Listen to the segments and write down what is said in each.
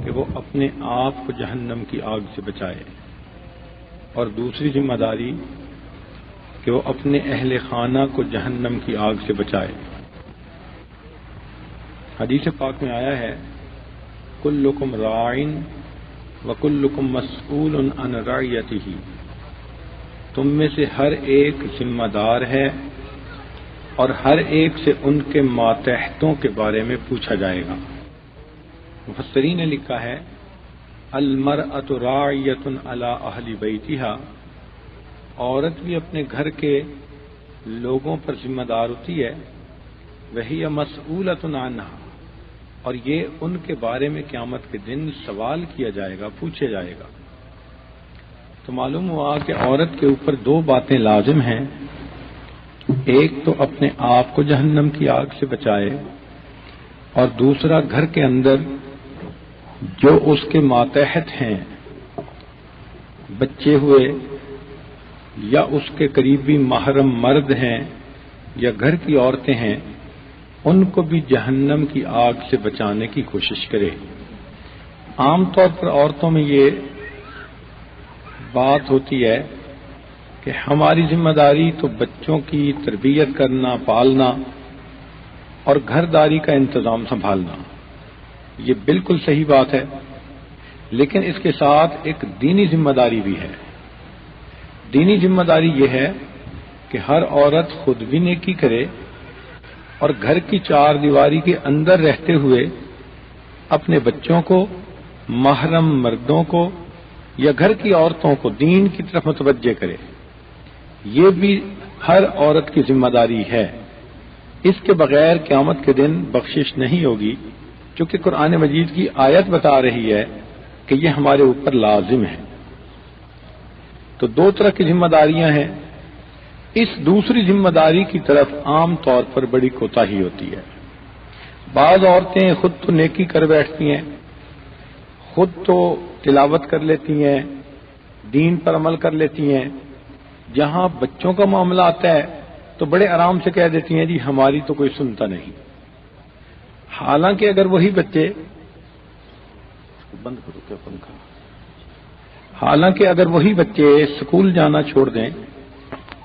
کہ وہ اپنے آپ کو جہنم کی آگ سے بچائے، اور دوسری ذمہ داری کہ وہ اپنے اہل خانہ کو جہنم کی آگ سے بچائے۔ حدیث پاک میں آیا ہے کلکم راعٍ وکلکم مسئول عن رعیتہ، تم میں سے ہر ایک ذمہ دار ہے اور ہر ایک سے ان کے ماتحتوں کے بارے میں پوچھا جائے گا۔ مفسرین نے لکھا ہے المرأۃ راعیۃ علی اہل بیتہا، عورت بھی اپنے گھر کے لوگوں پر ذمہ دار ہوتی ہے، وہی مسئولۃ عنہا، اور یہ ان کے بارے میں قیامت کے دن سوال کیا جائے گا، پوچھا جائے گا۔ تو معلوم ہوا کہ عورت کے اوپر دو باتیں لازم ہیں، ایک تو اپنے آپ کو جہنم کی آگ سے بچائے، اور دوسرا گھر کے اندر جو اس کے ماتحت ہیں، بچے ہوئے یا اس کے قریبی محرم مرد ہیں یا گھر کی عورتیں ہیں، ان کو بھی جہنم کی آگ سے بچانے کی کوشش کرے۔ عام طور پر عورتوں میں یہ بات ہوتی ہے کہ ہماری ذمہ داری تو بچوں کی تربیت کرنا، پالنا اور گھر داری کا انتظام سنبھالنا، یہ بالکل صحیح بات ہے، لیکن اس کے ساتھ ایک دینی ذمہ داری بھی ہے۔ دینی ذمہ داری یہ ہے کہ ہر عورت خود بھی نیکی کرے اور گھر کی چار دیواری کے اندر رہتے ہوئے اپنے بچوں کو، محرم مردوں کو یا گھر کی عورتوں کو دین کی طرف متوجہ کرے۔ یہ بھی ہر عورت کی ذمہ داری ہے، اس کے بغیر قیامت کے دن بخشش نہیں ہوگی، چونکہ قرآن مجید کی آیت بتا رہی ہے کہ یہ ہمارے اوپر لازم ہے۔ تو دو طرح کی ذمہ داریاں ہیں، اس دوسری ذمہ داری کی طرف عام طور پر بڑی کوتاہی ہوتی ہے۔ بعض عورتیں خود تو نیکی کر بیٹھتی ہیں، خود تو تلاوت کر لیتی ہیں، دین پر عمل کر لیتی ہیں، جہاں بچوں کا معاملہ آتا ہے تو بڑے آرام سے کہہ دیتی ہیں جی ہماری تو کوئی سنتا نہیں۔ حالانکہ اگر وہی بچے بند کرو کیا پنکھا، حالانکہ اگر وہی بچے اسکول جانا چھوڑ دیں،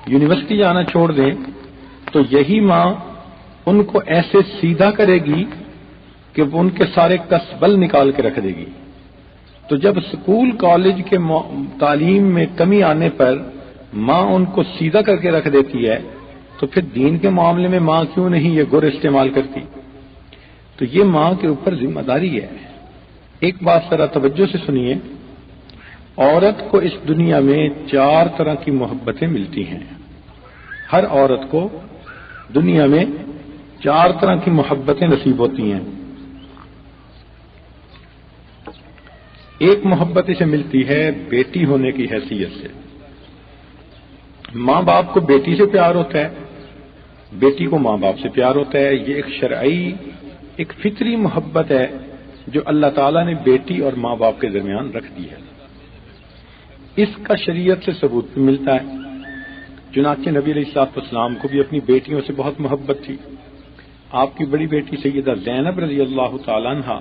یونیورسٹی جانا چھوڑ دیں، تو یہی ماں ان کو ایسے سیدھا کرے گی کہ وہ ان کے سارے کسبل نکال کے رکھ دے گی۔ تو جب اسکول کالج کے تعلیم میں کمی آنے پر ماں ان کو سیدھا کر کے رکھ دیتی ہے، تو پھر دین کے معاملے میں ماں کیوں نہیں یہ گر استعمال کرتی؟ تو یہ ماں کے اوپر ذمہ داری ہے۔ ایک بات ذرا توجہ سے سنیے، عورت کو اس دنیا میں چار طرح کی محبتیں ملتی ہیں۔ ہر عورت کو دنیا میں چار طرح کی محبتیں نصیب ہوتی ہیں۔ ایک محبت اسے ملتی ہے بیٹی ہونے کی حیثیت سے، ماں باپ کو بیٹی سے پیار ہوتا ہے، بیٹی کو ماں باپ سے پیار ہوتا ہے۔ یہ ایک شرعی، ایک فطری محبت ہے جو اللہ تعالیٰ نے بیٹی اور ماں باپ کے درمیان رکھ دی ہے۔ اس کا شریعت سے ثبوت بھی ملتا ہے، چنانچہ نبی علیہ الصلوۃ والسلام کو بھی اپنی بیٹیوں سے بہت محبت تھی۔ آپ کی بڑی بیٹی سیدہ زینب رضی اللہ تعالیٰ عنہا،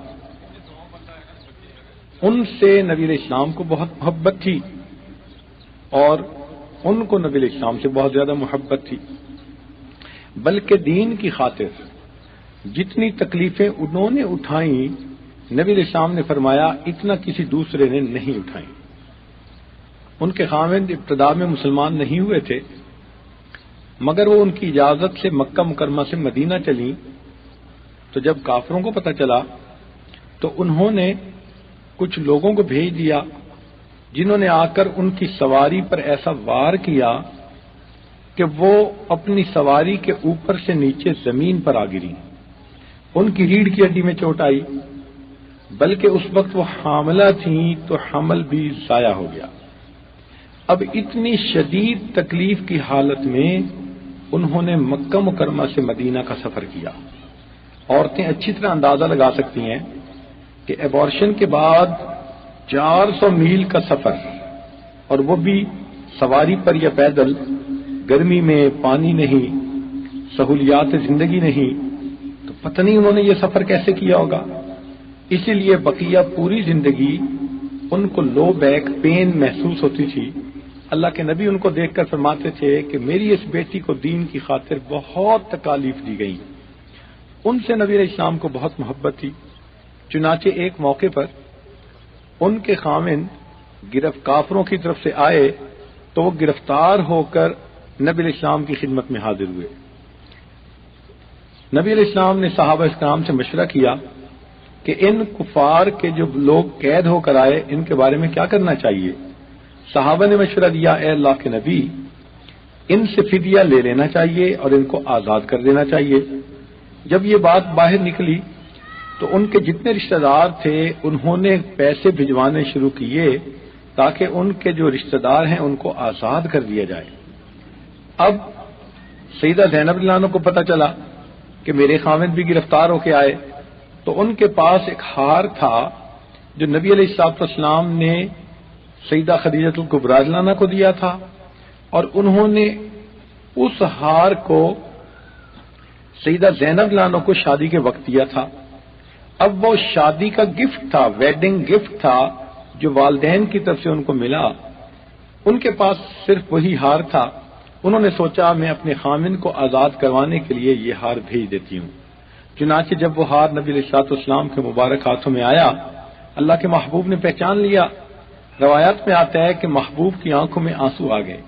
ان سے نبی علیہ السلام کو بہت محبت تھی، اور ان کو نبی علیہ السلام سے بہت زیادہ محبت تھی، بلکہ دین کی خاطر جتنی تکلیفیں انہوں نے اٹھائیں، نبی علیہ السلام نے فرمایا اتنا کسی دوسرے نے نہیں اٹھائیں۔ ان کے خاوند ابتدا میں مسلمان نہیں ہوئے تھے، مگر وہ ان کی اجازت سے مکہ مکرمہ سے مدینہ چلیں، تو جب کافروں کو پتہ چلا تو انہوں نے کچھ لوگوں کو بھیج دیا جنہوں نے آ کر ان کی سواری پر ایسا وار کیا کہ وہ اپنی سواری کے اوپر سے نیچے زمین پر آ گری، ان کی ریڑھ کی ہڈی میں چوٹ آئی، بلکہ اس وقت وہ حاملہ تھیں تو حمل بھی ضائع ہو گیا۔ اب اتنی شدید تکلیف کی حالت میں انہوں نے مکہ مکرمہ سے مدینہ کا سفر کیا۔ عورتیں اچھی طرح اندازہ لگا سکتی ہیں کہ ایبارشن کے بعد 400 میل کا سفر، اور وہ بھی سواری پر یا پیدل، گرمی میں پانی نہیں، سہولیات زندگی نہیں، تو پتہ نہیں انہوں نے یہ سفر کیسے کیا ہوگا۔ اسی لیے بقیہ پوری زندگی ان کو لو بیک پین محسوس ہوتی تھی. اللہ کے نبی ان کو دیکھ کر فرماتے تھے کہ میری اس بیٹی کو دین کی خاطر بہت تکالیف دی گئی. ان سے نبی علیہ السلام کو بہت محبت تھی. چنانچہ ایک موقع پر ان کے خاوند کافروں کی طرف سے آئے تو وہ گرفتار ہو کر نبی علیہ السلام کی خدمت میں حاضر ہوئے. نبی علیہ السلام نے صحابہ کرام سے مشورہ کیا کہ ان کفار کے جو لوگ قید ہو کر آئے ان کے بارے میں کیا کرنا چاہیے. صحابہ نے مشورہ دیا اے اللہ کے نبی ان سے فدیہ لے لینا چاہیے اور ان کو آزاد کر دینا چاہیے. جب یہ بات باہر نکلی تو ان کے جتنے رشتہ دار تھے انہوں نے پیسے بھجوانے شروع کیے تاکہ ان کے جو رشتہ دار ہیں ان کو آزاد کر دیا جائے. اب سیدہ زینب رضی اللہ عنہا کو پتہ چلا کہ میرے خاوند بھی گرفتار ہو کے آئے تو ان کے پاس ایک ہار تھا جو نبی علیہ الصلوۃ والسلام نے سیدہ خدیجہ الکبریٰ رضی اللہ عنہا کو دیا تھا اور انہوں نے اس ہار کو سیدہ زینب رضی اللہ عنہا کو شادی کے وقت دیا تھا. اب وہ شادی کا گفٹ تھا، ویڈنگ گفٹ تھا جو والدین کی طرف سے ان کو ملا. ان کے پاس صرف وہی ہار تھا. انہوں نے سوچا میں اپنے خامن کو آزاد کروانے کے لیے یہ ہار بھیج دیتی ہوں. چنانچہ جب وہ ہار نبی علیہ الصلوۃ والسلام کے مبارک ہاتھوں میں آیا اللہ کے محبوب نے پہچان لیا. روایات میں آتا ہے کہ محبوب کی آنکھوں میں آنسو آ گئے.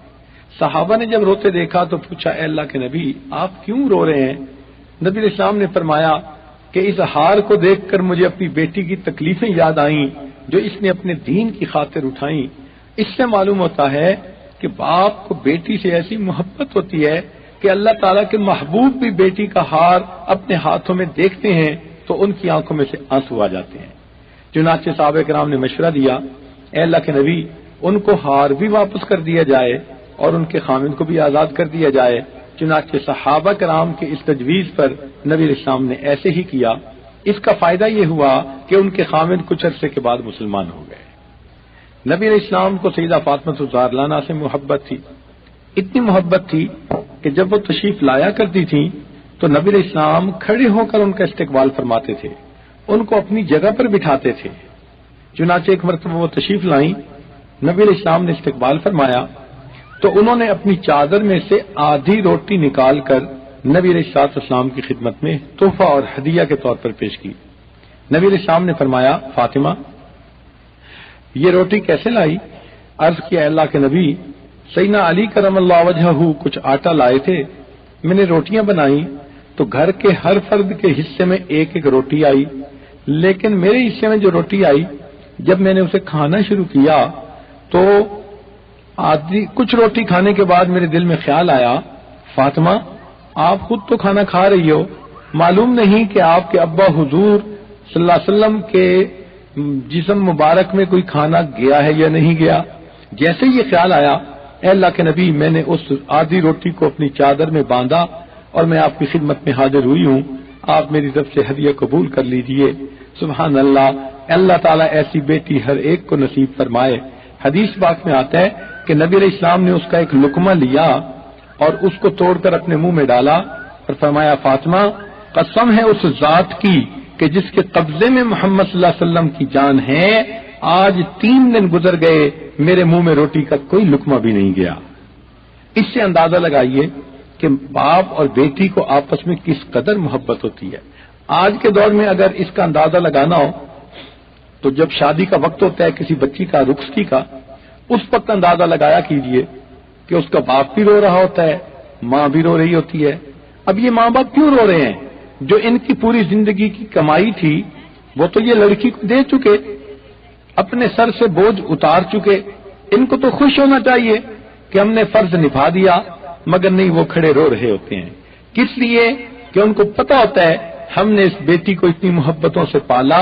صحابہ نے جب روتے دیکھا تو پوچھا اے اللہ کے نبی آپ کیوں رو رہے ہیں؟ نبی علیہ السلام نے فرمایا کہ اس ہار کو دیکھ کر مجھے اپنی بیٹی کی تکلیفیں یاد آئیں جو اس نے اپنے دین کی خاطر اٹھائیں. اس سے معلوم ہوتا ہے کہ باپ کو بیٹی سے ایسی محبت ہوتی ہے کہ اللہ تعالیٰ کے محبوب بھی بیٹی کا ہار اپنے ہاتھوں میں دیکھتے ہیں تو ان کی آنکھوں میں سے آنسو آ جاتے ہیں. چنانچہ صحابہ کرام نے مشورہ دیا اے اللہ کے نبی ان کو ہار بھی واپس کر دیا جائے اور ان کے خامند کو بھی آزاد کر دیا جائے. چنانچہ صحابہ کرام کے اس تجویز پر نبی علیہ السلام نے ایسے ہی کیا. اس کا فائدہ یہ ہوا کہ ان کے خامند کچھ عرصے کے بعد مسلمان ہو گئے. نبی علیہ السلام کو سیدہ فاطمہ الزہرا رضی اللہ عنہا سے محبت تھی. اتنی محبت تھی کہ جب وہ تشریف لایا کرتی تھیں تو نبی علیہ السلام کھڑے ہو کر ان کا استقبال فرماتے تھے، ان کو اپنی جگہ پر بٹھاتے تھے. چنانچہ ایک مرتبہ وہ تشریف لائیں، نبی علیہ السلام نے استقبال فرمایا تو انہوں نے اپنی چادر میں سے آدھی روٹی نکال کر نبی علیہ السلام کی خدمت میں تحفہ اور ہدیہ کے طور پر پیش کی. نبی علیہ السلام نے فرمایا فاطمہ یہ روٹی کیسے لائی؟ عرض کیا اللہ کے نبی سیدنا علی کرم اللہ وجہہ کچھ آٹا لائے تھے، میں نے روٹیاں بنائی تو گھر کے ہر فرد کے حصے میں ایک ایک روٹی آئی، لیکن میرے حصے میں جو روٹی آئی جب میں نے اسے کھانا شروع کیا تو کچھ روٹی کھانے کے بعد میرے دل میں خیال آیا فاطمہ آپ خود تو کھانا کھا رہی ہو، معلوم نہیں کہ آپ کے ابا حضور صلی اللہ علیہ وسلم کے جسم مبارک میں کوئی کھانا گیا ہے یا نہیں گیا. جیسے یہ خیال آیا اے اللہ کے نبی میں نے اس آدھی روٹی کو اپنی چادر میں باندھا اور میں آپ کی خدمت میں حاضر ہوئی ہوں، آپ میری طرف سے ہدیہ قبول کر لیجئے. سبحان اللہ، اللہ تعالیٰ ایسی بیٹی ہر ایک کو نصیب فرمائے. حدیث پاک میں آتا ہے کہ نبی علیہ السلام نے اس کا ایک لقمہ لیا اور اس کو توڑ کر اپنے منہ میں ڈالا اور فرمایا فاطمہ قسم ہے اس ذات کی کہ جس کے قبضے میں محمد صلی اللہ علیہ وسلم کی جان ہے، آج 3 دن گزر گئے میرے منہ میں روٹی کا کوئی لقمہ بھی نہیں گیا. اس سے اندازہ لگائیے کہ باپ اور بیٹی کو آپس میں کس قدر محبت ہوتی ہے. آج کے دور میں اگر اس کا اندازہ لگانا ہو تو جب شادی کا وقت ہوتا ہے کسی بچی کا رخصتی کا، اس وقت اندازہ لگایا کیجئے کہ اس کا باپ بھی رو رہا ہوتا ہے، ماں بھی رو رہی ہوتی ہے. اب یہ ماں باپ کیوں رو رہے ہیں؟ جو ان کی پوری زندگی کی کمائی تھی وہ تو یہ لڑکی کو دے چکے، اپنے سر سے بوجھ اتار چکے. ان کو تو خوش ہونا چاہیے کہ ہم نے فرض نبھا دیا، مگر نہیں، وہ کھڑے رو رہے ہوتے ہیں. کس لیے؟ کہ ان کو پتا ہوتا ہے ہم نے اس بیٹی کو اتنی محبتوں سے پالا،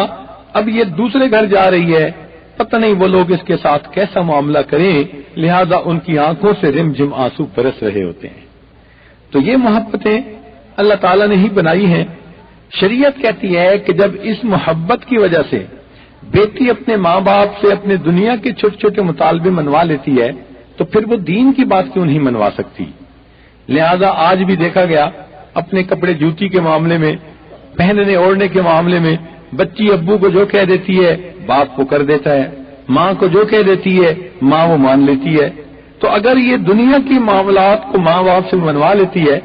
اب یہ دوسرے گھر جا رہی ہے، پتہ نہیں وہ لوگ اس کے ساتھ کیسا معاملہ کریں، لہذا ان کی آنکھوں سے رم جم آنسو برس رہے ہوتے ہیں. تو یہ محبتیں اللہ تعالیٰ نے ہی بنائی ہیں. شریعت کہتی ہے کہ جب اس محبت کی وجہ سے بیٹی اپنے ماں باپ سے اپنے دنیا کے چھوٹے چھوٹے مطالبے منوا لیتی ہے تو پھر وہ دین کی بات کیوں نہیں منوا سکتی. لہذا آج بھی دیکھا گیا اپنے کپڑے جوتی کے معاملے میں، پہننے اوڑھنے کے معاملے میں بچی ابو کو جو کہہ دیتی ہے باپ کو کر دیتا ہے، ماں کو جو کہہ دیتی ہے ماں وہ مان لیتی ہے۔ تو اگر یہ دنیا کی معاملات کو ماں باپ سے منوا لیتی ہے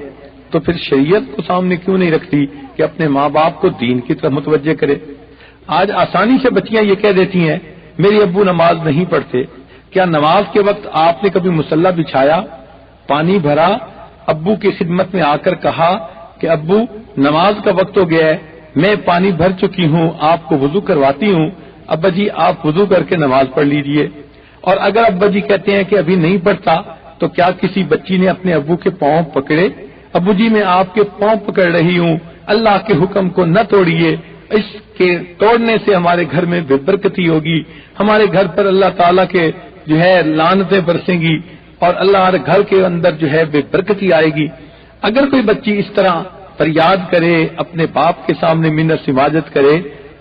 تو پھر شریعت کو سامنے کیوں نہیں رکھتی کہ اپنے ماں باپ کو دین کی طرف متوجہ کرے؟ آج آسانی سے بچیاں یہ کہہ دیتی ہیں میرے ابو نماز نہیں پڑھتے۔ کیا نماز کے وقت آپ نے کبھی مصلی بچھایا، پانی بھرا، ابو کی خدمت میں آ کر کہا کہ ابو نماز کا وقت ہو گیا ہے، میں پانی بھر چکی ہوں، آپ کو وضو کرواتی ہوں، ابا جی آپ وضو کر کے نماز پڑھ لیجئے؟ اور اگر ابا جی کہتے ہیں کہ ابھی نہیں پڑھتا تو کیا کسی بچی نے اپنے ابو کے پاؤں پکڑے؟ ابو جی میں آپ کے پاؤں پکڑ رہی ہوں، اللہ کے حکم کو نہ توڑیے، اس کے توڑنے سے ہمارے گھر میں بے برکتی ہوگی، ہمارے گھر پر اللہ تعالیٰ کے جو ہے لعنتیں برسیں گی اور اللہ ہر گھر کے اندر جو ہے بے برکتی آئے گی۔ اگر کوئی بچی اس طرح فریاد کرے، اپنے باپ کے سامنے منت سماجت کرے،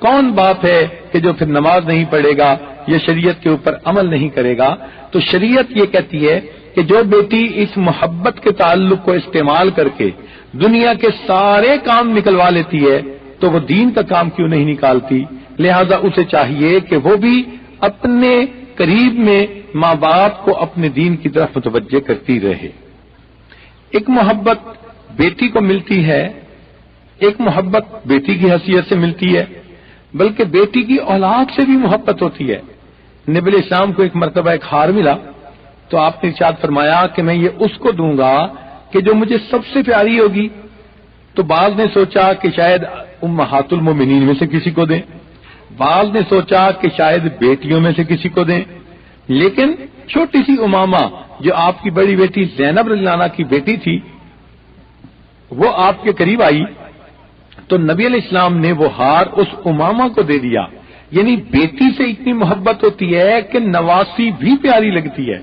کون باپ ہے کہ جو پھر نماز نہیں پڑھے گا یا شریعت کے اوپر عمل نہیں کرے گا؟ تو شریعت یہ کہتی ہے کہ جو بیٹی اس محبت کے تعلق کو استعمال کر کے دنیا کے سارے کام نکلوا لیتی ہے تو وہ دین کا کام کیوں نہیں نکالتی؟ لہذا اسے چاہیے کہ وہ بھی اپنے قریب میں ماں باپ کو اپنے دین کی طرف متوجہ کرتی رہے۔ ایک محبت بیٹی کو ملتی ہے، ایک محبت بیٹی کی حیثیت سے ملتی ہے، بلکہ بیٹی کی اولاد سے بھی محبت ہوتی ہے۔ نبی علیہ السلام کو ایک مرتبہ ایک ہار ملا تو آپ نے ارشاد فرمایا کہ میں یہ اس کو دوں گا کہ جو مجھے سب سے پیاری ہوگی۔ تو بعض نے سوچا کہ شاید امہات المومنین میں سے کسی کو دیں، بعض نے سوچا کہ شاید بیٹیوں میں سے کسی کو دیں، لیکن چھوٹی سی امامہ جو آپ کی بڑی بیٹی زینب رضی اللہ عنہا کی بیٹی تھی وہ آپ کے قریب آئی تو نبی علیہ السلام نے وہ ہار اس امامہ کو دے دیا۔ یعنی بیٹی سے اتنی محبت ہوتی ہے کہ نواسی بھی پیاری لگتی ہے۔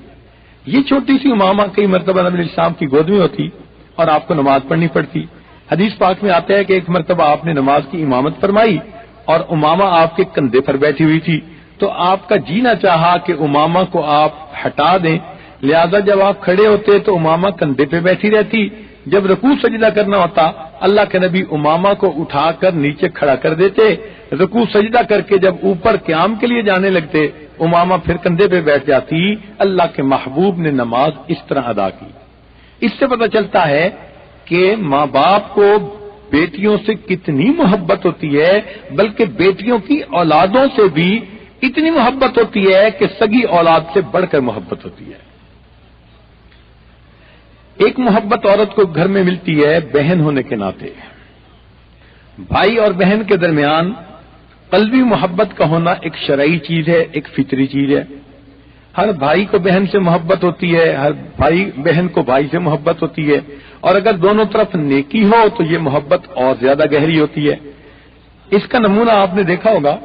یہ چھوٹی سی امامہ کئی مرتبہ نبی علیہ السلام کی گود میں ہوتی اور آپ کو نماز پڑھنی پڑتی۔ حدیث پاک میں آتا ہے کہ ایک مرتبہ آپ نے نماز کی امامت فرمائی اور امامہ آپ کے کندھے پر بیٹھی ہوئی تھی تو آپ کا جی نہ چاہا کہ امامہ کو آپ ہٹا دیں، لہذا جب آپ کھڑے ہوتے تو امامہ کندھے پہ بیٹھی رہتی، جب رکوع سجدہ کرنا ہوتا اللہ کے نبی امامہ کو اٹھا کر نیچے کھڑا کر دیتے، رکوع سجدہ کر کے جب اوپر قیام کے لیے جانے لگتے امامہ پھر کندھے پہ بیٹھ جاتی۔ اللہ کے محبوب نے نماز اس طرح ادا کی۔ اس سے پتہ چلتا ہے کہ ماں باپ کو بیٹیوں سے کتنی محبت ہوتی ہے، بلکہ بیٹیوں کی اولادوں سے بھی اتنی محبت ہوتی ہے کہ سگی اولاد سے بڑھ کر محبت ہوتی ہے۔ ایک محبت عورت کو گھر میں ملتی ہے بہن ہونے کے ناطے۔ بھائی اور بہن کے درمیان قلبی محبت کا ہونا ایک شرعی چیز ہے، ایک فطری چیز ہے۔ ہر بھائی کو بہن سے محبت ہوتی ہے، ہر بھائی بہن کو بھائی سے محبت ہوتی ہے، اور اگر دونوں طرف نیکی ہو تو یہ محبت اور زیادہ گہری ہوتی ہے۔ اس کا نمونہ آپ نے دیکھا ہوگا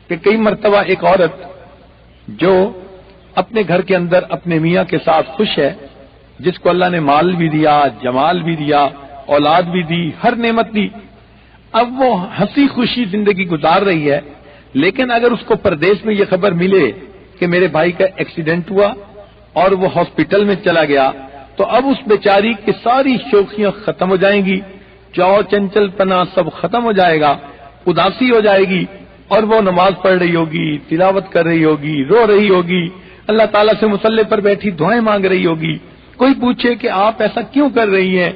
کہ کئی مرتبہ ایک عورت جو اپنے گھر کے اندر اپنے میاں کے ساتھ خوش ہے، جس کو اللہ نے مال بھی دیا، جمال بھی دیا، اولاد بھی دی، ہر نعمت دی، اب وہ ہنسی خوشی زندگی گزار رہی ہے، لیکن اگر اس کو پردیس میں یہ خبر ملے کہ میرے بھائی کا ایکسیڈنٹ ہوا اور وہ ہاسپٹل میں چلا گیا تو اب اس بیچاری کی ساری شوخیاں ختم ہو جائیں گی، چاو چنچل پنا سب ختم ہو جائے گا، اداسی ہو جائے گی، اور وہ نماز پڑھ رہی ہوگی، تلاوت کر رہی ہوگی، رو رہی ہوگی، اللہ تعالیٰ سے مصلی پر بیٹھی دعائیں مانگ رہی ہوگی۔ کوئی پوچھے کہ آپ ایسا کیوں کر رہی ہیں،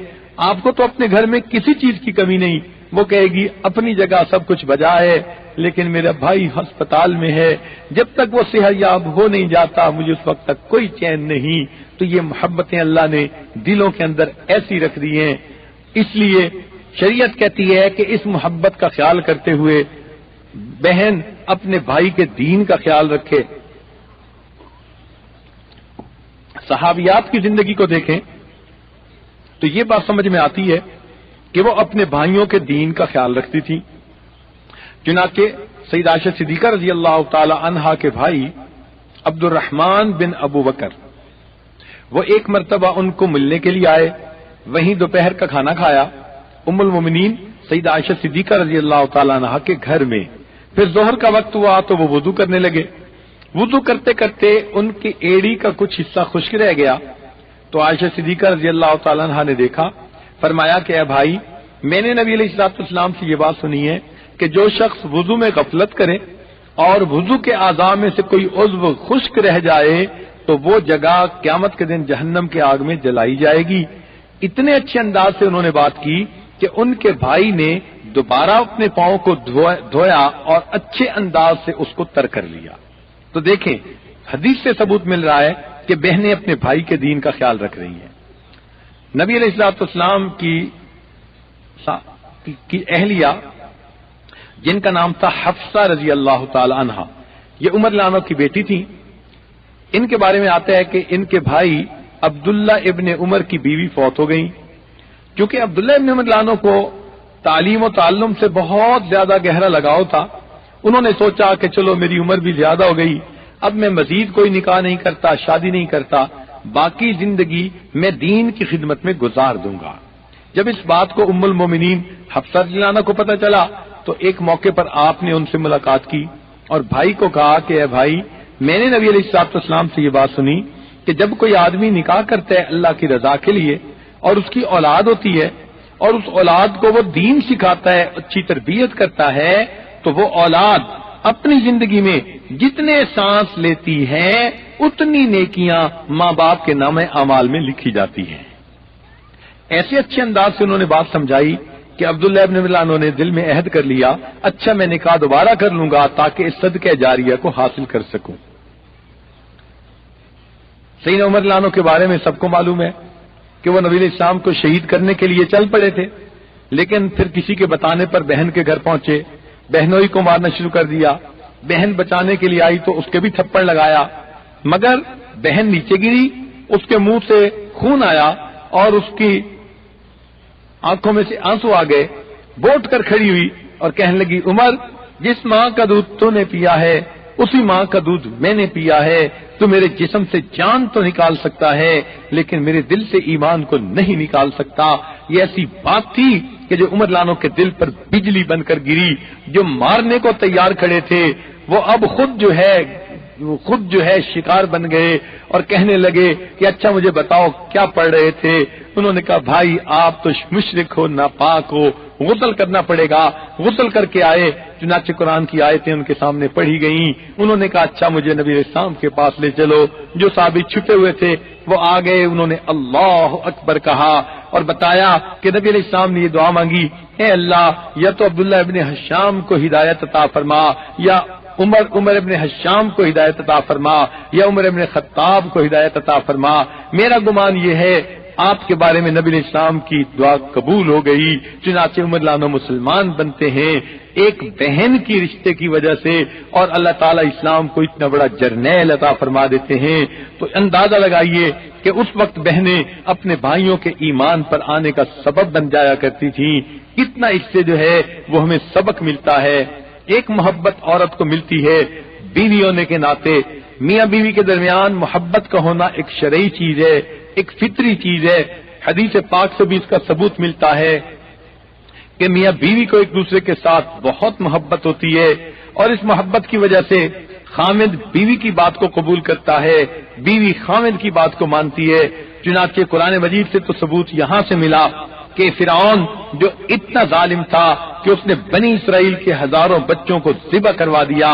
آپ کو تو اپنے گھر میں کسی چیز کی کمی نہیں، وہ کہے گی اپنی جگہ سب کچھ بجا ہے لیکن میرا بھائی ہسپتال میں ہے، جب تک وہ صحت یاب ہو نہیں جاتا مجھے اس وقت تک کوئی چین نہیں۔ تو یہ محبتیں اللہ نے دلوں کے اندر ایسی رکھ دی ہیں، اس لیے شریعت کہتی ہے کہ اس محبت کا خیال کرتے ہوئے بہن اپنے بھائی کے دین کا خیال رکھے۔ صحابیات کی زندگی کو دیکھیں تو یہ بات سمجھ میں آتی ہے کہ وہ اپنے بھائیوں کے دین کا خیال رکھتی تھی۔ چنانچہ سیدہ عائشہ صدیقہ رضی اللہ تعالی عنہا کے بھائی عبد الرحمن بن ابو بکر وہ ایک مرتبہ ان کو ملنے کے لیے آئے، وہیں دوپہر کا کھانا کھایا ام المومنین سیدہ عائشہ صدیقہ رضی اللہ تعالی عنہا کے گھر میں۔ پھر ظہر کا وقت ہوا تو وہ وضو کرنے لگے، وضو کرتے کرتے ان کی ایڑی کا کچھ حصہ خشک رہ گیا تو عائشہ صدیقہ رضی اللہ تعالی عنہا نے دیکھا، فرمایا کہ اے بھائی، میں نے نبی علیہ الصلوۃ والسلام سے یہ بات سنی ہے کہ جو شخص وضو میں غفلت کرے اور وضو کے اعضاء میں سے کوئی عضو خشک رہ جائے تو وہ جگہ قیامت کے دن جہنم کے آگ میں جلائی جائے گی۔ اتنے اچھے انداز سے انہوں نے بات کی کہ ان کے بھائی نے دوبارہ اپنے پاؤں کو دھویا اور اچھے انداز سے اس کو تر کر لیا۔ تو دیکھیں حدیث سے ثبوت مل رہا ہے کہ بہنیں اپنے بھائی کے دین کا خیال رکھ رہی ہیں۔ نبی علیہ الصلوۃ والسلام کی اہلیہ جن کا نام تھا حفصہ رضی اللہ تعالی عنہا، یہ عمر رضی اللہ عنہ کی بیٹی تھی۔ ان کے بارے میں آتا ہے کہ ان کے بھائی عبداللہ ابن عمر کی بیوی فوت ہو گئی۔ کیونکہ عبداللہ ابن عمر رضی اللہ عنہ کو تعلیم و تعلم سے بہت زیادہ گہرا لگاؤ تھا، انہوں نے سوچا کہ چلو میری عمر بھی زیادہ ہو گئی، اب میں مزید کوئی نکاح نہیں کرتا، شادی نہیں کرتا، باقی زندگی میں دین کی خدمت میں گزار دوں گا۔ جب اس بات کو ام المومنین حفصہ رضی اللہ عنہ کو پتہ چلا تو ایک موقع پر آپ نے ان سے ملاقات کی اور بھائی کو کہا کہ اے بھائی، میں نے نبی علیہ الصلوۃ والسلام سے یہ بات سنی کہ جب کوئی آدمی نکاح کرتا ہے اللہ کی رضا کے لیے اور اس کی اولاد ہوتی ہے اور اس اولاد کو وہ دین سکھاتا ہے، اچھی تربیت کرتا ہے، تو وہ اولاد اپنی زندگی میں جتنے سانس لیتی ہے اتنی نیکیاں ماں باپ کے نام اعمال میں لکھی جاتی ہیں۔ ایسے اچھے انداز سے انہوں نے بات سمجھائی کہ عبداللہ ابن عمر نے دل میں عہد کر لیا، اچھا میں نکاح دوبارہ کر لوں گا تاکہ اس صدقہ جاریہ کو حاصل کر سکوں۔ سیدنا عمر رضی اللہ عنہ کے بارے میں سب کو معلوم ہے کہ وہ نبی علیہ السلام کو شہید کرنے کے لیے چل پڑے تھے، لیکن پھر کسی کے بتانے پر بہن کے گھر پہنچے، بہنوئی کو مارنا شروع کر دیا، بہن بچانے کے لیے آئی تو اس کے بھی تھپڑ لگایا، مگر بہن نیچے گری، اس کے منہ سے خون آیا اور اس کی آنکھوں میں سے آنسو آ گئے، وہ اٹھ کر کھڑی ہوئی اور کہنے لگی، عمر جس ماں کا دودھ تو نے پیا ہے اسی ماں کا دودھ میں نے پیا ہے، تو میرے جسم سے جان تو نکال سکتا ہے لیکن میرے دل سے ایمان کو نہیں نکال سکتا۔ یہ ایسی بات تھی کہ جو عمر رضی اللہ عنہ کے دل پر بجلی بن کر گری، جو مارنے کو تیار کھڑے تھے وہ اب خود جو ہے شکار بن گئے اور کہنے لگے کہ اچھا مجھے بتاؤ کیا پڑھ رہے تھے؟ انہوں نے کہا بھائی آپ تو مشرک ہو، ناپاک ہو، غسل کرنا پڑے گا۔ غسل کر کے آئے، چنانچہ قرآن کی آیتیں ان کے سامنے پڑھی گئیں۔ انہوں نے کہا اچھا مجھے نبی علیہ السلام کے پاس لے چلو۔ جو صحابی چھپے ہوئے تھے وہ آ گئے، انہوں نے اللہ اکبر کہا اور بتایا کہ نبی علیہ السلام نے یہ دعا مانگی، اے اللہ یا تو عبداللہ ابن حشام کو ہدایت عطا فرما، یا عمر ابن حشام کو ہدایت عطا فرما، یا عمر ابن خطاب کو ہدایت عطا فرما۔ میرا گمان یہ ہے آپ کے بارے میں نبی علیہ السلام کی دعا قبول ہو گئی، چنانچہ عمر رضی اللہ عنہ مسلمان بنتے ہیں ایک بہن کی رشتے کی وجہ سے، اور اللہ تعالیٰ اسلام کو اتنا بڑا جرنیل عطا فرما دیتے ہیں۔ تو اندازہ لگائیے کہ اس وقت بہنیں اپنے بھائیوں کے ایمان پر آنے کا سبب بن جایا کرتی تھیں، کتنا اس سے جو ہے وہ ہمیں سبق ملتا ہے۔ ایک محبت عورت کو ملتی ہے بیوی ہونے کے ناطے، میاں بیوی کے درمیان محبت کا ہونا ایک شرعی چیز ہے، ایک فطری چیز ہے۔ حدیث پاک سے بھی اس کا ثبوت ملتا ہے کہ میاں بیوی کو ایک دوسرے کے ساتھ بہت محبت ہوتی ہے، اور اس محبت کی وجہ سے خامد بیوی کی بات کو قبول کرتا ہے، بیوی خامد کی بات کو مانتی ہے۔ چنانچہ قرآن مجید سے تو ثبوت یہاں سے ملا کہ فرعون جو اتنا ظالم تھا کہ اس نے بنی اسرائیل کے ہزاروں بچوں کو ذبح کروا دیا،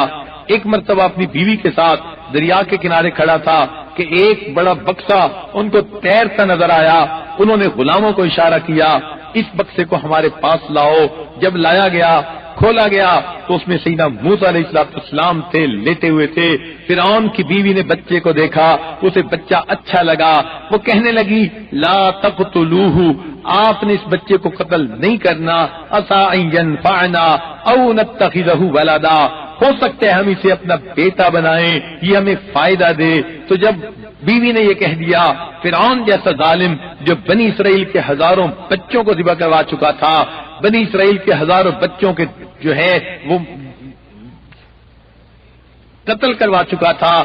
ایک مرتبہ اپنی بیوی کے ساتھ دریا کے کنارے کھڑا تھا کہ ایک بڑا بکسا ان کو تیرتا نظر آیا، انہوں نے غلاموں کو اشارہ کیا اس بکسے کو ہمارے پاس لاؤ۔ جب لایا گیا، کھولا گیا تو اس میں سیدنا موسیٰ علیہ السلام تھے، لیٹے ہوئے تھے۔ فرعون کی بیوی نے بچے کو دیکھا، اسے بچہ اچھا لگا، وہ کہنے لگی لا تقتلوہ، آپ نے اس بچے کو قتل نہیں کرنا، عسیٰ ان ینفعنا او نتخذہ ولدا، ہو سکتا ہے ہم اسے اپنا بیٹا بنائیں، یہ ہمیں فائدہ دے۔ تو جب بیوی نے یہ کہہ دیا، فرعون جیسا ظالم جو بنی اسرائیل کے ہزاروں بچوں کو ذبح کروا چکا تھا، بنی اسرائیل کے ہزاروں بچوں کے جو ہے وہ قتل کروا چکا تھا،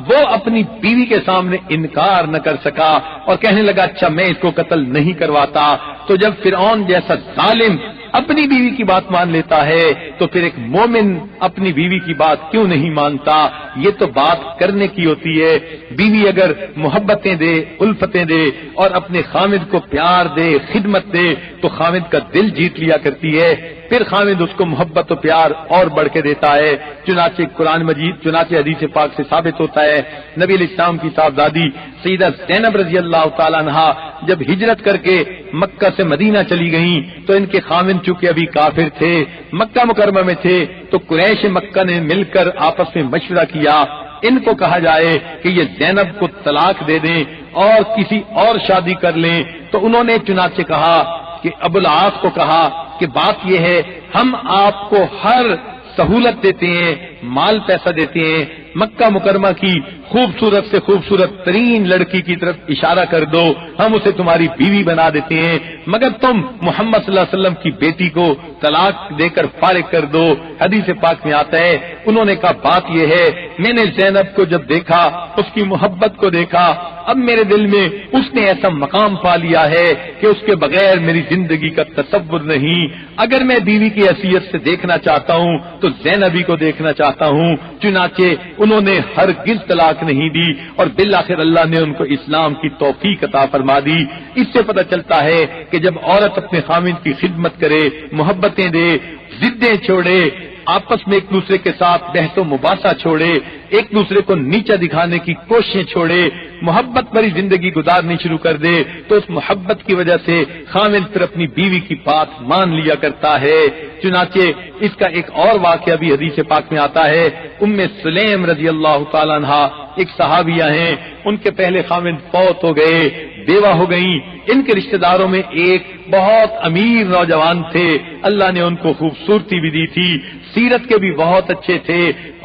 وہ اپنی بیوی کے سامنے انکار نہ کر سکا اور کہنے لگا اچھا میں اس کو قتل نہیں کرواتا۔ تو جب فرعون جیسا ظالم اپنی بیوی کی بات مان لیتا ہے تو پھر ایک مومن اپنی بیوی کی بات کیوں نہیں مانتا؟ یہ تو بات کرنے کی ہوتی ہے۔ بیوی اگر محبتیں دے، الفتیں دے اور اپنے خامد کو پیار دے، خدمت دے تو خامد کا دل جیت لیا کرتی ہے، پھر خامد اس کو محبت و پیار اور بڑھ کے دیتا ہے۔ چنانچہ قرآن مجید، چنانچہ حدیث پاک سے ثابت ہوتا ہے، نبی علیہ السلام کی صاحبزادی سیدہ زینب رضی اللہ تعالیٰ عنہا جب ہجرت کر کے مکہ سے مدینہ چلی گئیں تو ان کے خامد چونکہ ابھی کافر تھے، مکہ مکرمہ میں تھے، تو قریش مکہ نے مل کر آپس میں مشورہ کیا ان کو کہا جائے کہ یہ زینب کو طلاق دے دیں اور کسی اور شادی کر لیں، تو انہوں نے چنانچہ کہا کہ ابو العاص کو کہا کہ بات یہ ہے، ہم آپ کو ہر سہولت دیتے ہیں، مال پیسہ دیتے ہیں، مکہ مکرمہ کی خوبصورت سے خوبصورت ترین لڑکی کی طرف اشارہ کر دو، ہم اسے تمہاری بیوی بنا دیتے ہیں، مگر تم محمد صلی اللہ علیہ وسلم کی بیٹی کو طلاق دے کر فارغ کر دو۔ حدیث پاک میں آتا ہے، انہوں نے کہا بات یہ ہے، میں نے زینب کو جب دیکھا، اس کی محبت کو دیکھا، اب میرے دل میں اس نے ایسا مقام پا لیا ہے کہ اس کے بغیر میری زندگی کا تصور نہیں۔ اگر میں بیوی کی حیثیت سے دیکھنا چاہتا ہوں تو زینبی کو دیکھنا چاہتا ہوں۔ چنانچہ انہوں نے ہرگز طلاق نہیں دی اور بالآخر اللہ نے ان کو اسلام کی توفیق عطا فرما دی۔ اس سے پتہ چلتا ہے کہ جب عورت اپنے خامد کی خدمت کرے، محبتیں دے، ضدیں چھوڑے، آپس میں ایک دوسرے کے ساتھ بحث و مباحثہ چھوڑے، ایک دوسرے کو نیچا دکھانے کی کوششیں چھوڑے، محبت بھری زندگی گزارنی شروع کر دے تو اس محبت کی وجہ سے خامد پھر اپنی بیوی کی بات مان لیا کرتا ہے۔ چنانچہ اس کا ایک اور واقعہ بھی حدیث پاک میں آتا ہے، ام سلیم رضی اللہ تعالیٰ عنہا ایک صحابیہ ہیں، ان کے پہلے خامد فوت ہو گئے، بیوہ ہو گئیں، ان کے رشتہ داروں میں ایک بہت امیر نوجوان تھے، اللہ نے ان کو خوبصورتی بھی دی تھی، سیرت کے بھی بہت اچھے تھے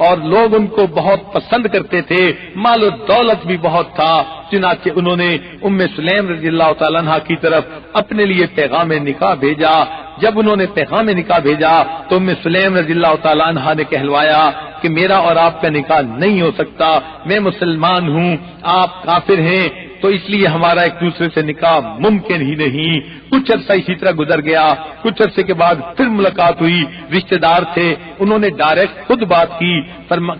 اور لوگ ان کو بہت پسند کرتے تھے، مال و دولت بھی بہت تھا۔ چنانچہ انہوں نے ام سلیم رضی اللہ تعالیٰ عنہ کی طرف اپنے لیے پیغام نکاح بھیجا۔ جب انہوں نے پیغام نکاح بھیجا تو ام سلیم رضی اللہ تعالیٰ عنہ نے کہلوایا کہ میرا اور آپ کا نکاح نہیں ہو سکتا، میں مسلمان ہوں، آپ کافر ہیں، تو اس لیے ہمارا ایک دوسرے سے نکاح ممکن ہی نہیں۔ کچھ عرصہ اسی طرح گزر گیا، کچھ عرصے کے بعد پھر ملاقات ہوئی، رشتہ دار تھے، انہوں نے ڈائریکٹ خود بات کی،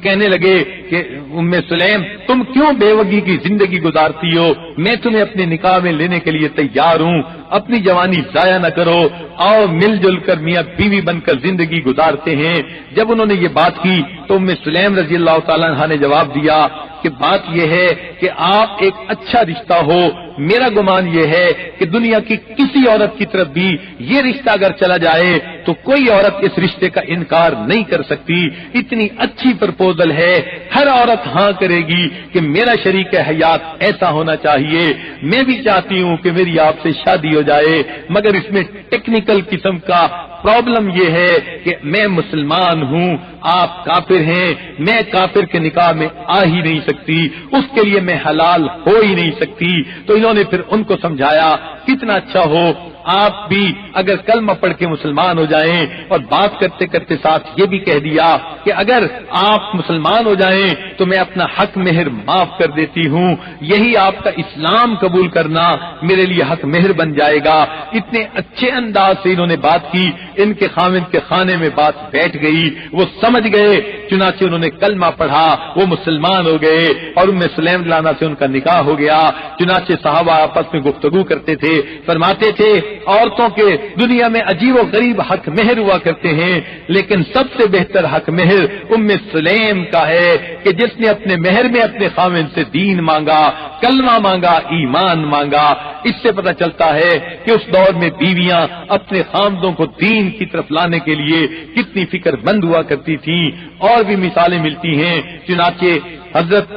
کہنے لگے کہ ام سلیم تم کیوں بیوگی کی زندگی گزارتی ہو، میں تمہیں اپنے نکاح میں لینے کے لیے تیار ہوں، اپنی جوانی ضائع نہ کرو، آؤ مل جل کر میاں بیوی بن کر زندگی گزارتے ہیں۔ جب انہوں نے یہ بات کی تو ام سلیم رضی اللہ تعالیٰ عنہ نے جواب دیا کہ بات یہ ہے کہ آپ ایک اچھا رشتہ ہو، میرا گمان یہ ہے کہ دنیا کی کسی عورت کی طرف بھی یہ رشتہ اگر چلا جائے تو کوئی عورت اس رشتے کا انکار نہیں کر سکتی، اتنی اچھی پرپوزل ہے، ہر عورت ہاں کرے گی کہ میرا شریک حیات ایسا ہونا چاہیے، میں بھی چاہتی ہوں کہ میری آپ سے شادی ہو جائے، مگر اس میں ٹیکنیکل قسم کا پرابلم یہ ہے کہ میں مسلمان ہوں، آپ کافر ہیں، میں کافر کے نکاح میں آ ہی نہیں سکتی، اس کے لیے میں حلال ہو ہی نہیں سکتی۔ تو انہوں نے پھر ان کو سمجھایا کتنا اچھا ہو آپ بھی اگر کلمہ پڑھ کے مسلمان ہو جائیں، اور بات کرتے کرتے ساتھ یہ بھی کہہ دیا کہ اگر آپ مسلمان ہو جائیں تو میں اپنا حق مہر معاف کر دیتی ہوں، یہی آپ کا اسلام قبول کرنا میرے لیے حق مہر بن جائے گا۔ اتنے اچھے انداز سے انہوں نے بات کی، ان کے خامد کے خانے میں بات بیٹھ گئی، وہ سمجھ گئے، چنانچہ انہوں نے کلمہ پڑھا، وہ مسلمان ہو گئے اور ام سلیم لانا سے ان کا نکاح ہو گیا۔ چنانچہ صحابہ آپس میں گفتگو کرتے تھے، فرماتے تھے عورتوں کے دنیا میں عجیب و غریب حق مہر ہوا کرتے ہیں، لیکن سب سے بہتر حق مہر ام سلیم کا ہے کہ جس نے اپنے مہر میں اپنے خامد سے دین مانگا، کلمہ مانگا، ایمان مانگا۔ اس سے پتہ چلتا ہے کہ اس دور میں بیویاں اپنے خامدوں کو دین کی طرف لانے کے لیے کتنی فکر مند ہوا کرتی تھیں، اور بھی مثالیں ملتی ہیں۔ چنانچہ حضرت